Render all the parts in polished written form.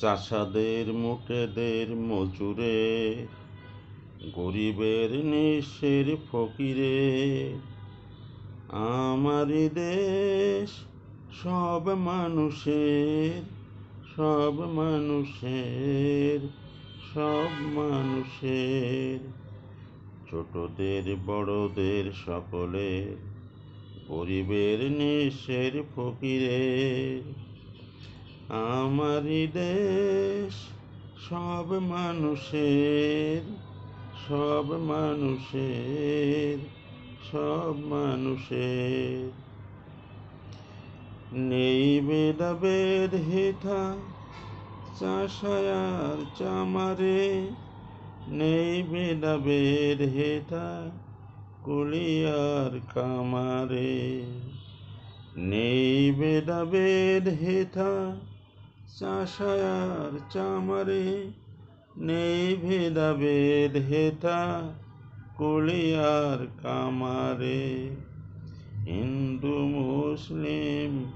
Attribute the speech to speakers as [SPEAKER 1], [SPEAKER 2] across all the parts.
[SPEAKER 1] চাষাদের মুটেদের মজুরে, গরিবের নিঃস্বের ফকিরে। আমারই দেশ সব মানুষের, সব মানুষের, সব মানুষের। ছোটদের বড়দের সকলের, গরিবের নিঃস্বের ফকিরের। আমারই দেশ সব মানুষের, সব মানুষের, সব মানুষের। নেই ভেদাভেদ হেথা চাষায়ার চামারে, নেই ভেদাভেদ হেথা কুলিয়ার কামারে। নেই ভেদাভেদ হেথা চাষায়ার চামারে, নেই ভেদাভেদ হেথা কুলিয়ার কামারে। হিন্দু মুসলিম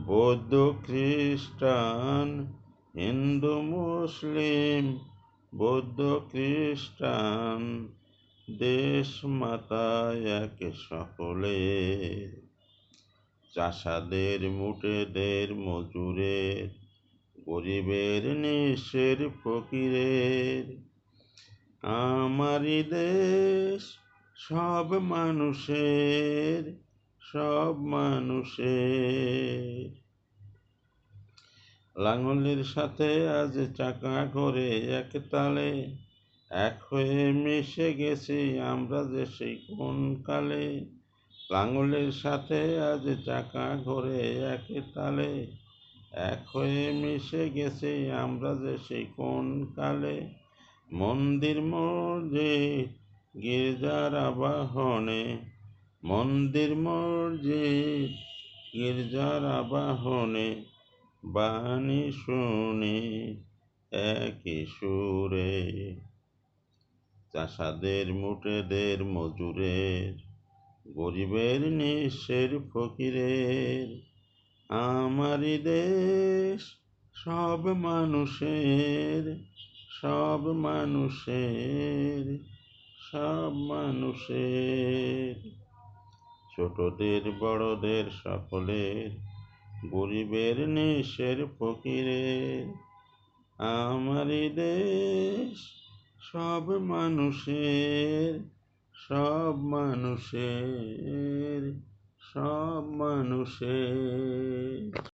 [SPEAKER 1] বৌদ্ধ খ্রিস্টান, হিন্দু মুসলিম বৌদ্ধ খ্রিস্টান, দেশ মাতা এক সকলের। চাষাদের মুটেদের মজুরের, গরিবের নিঃস্বের ফকিরের। আমারই দেশ সব মানুষের, সব মানুষের। লাঙলের সাথে আজ চাকা করে এক তালে, এক হয়ে মিশে গেছি আমরা যে সেই কোন কালে। লাঙলের সাথে আজ চাকা ঘোরে এক তালে, এক হয়ে মিশে গেছি আমরা যে সেই কোন কালে। মন্দির মসজিদ গির্জার আবাহনে, মন্দির মসজিদ গির্জার আবাহনে, বাণী শুনি একই সুরে। চাষাদের মুটেদের মজুরের, গরিবের নিঃস্বের ফকিরের। আমারই দেশ সব মানুষের, সব মানুষের, সব মানুষের। ছোটদের বড়দের সকলের, গরিবের নিঃস্বের ফকিরের। আমারই দেশ সব মানুষের, সব মানুষের, সব মানুষের।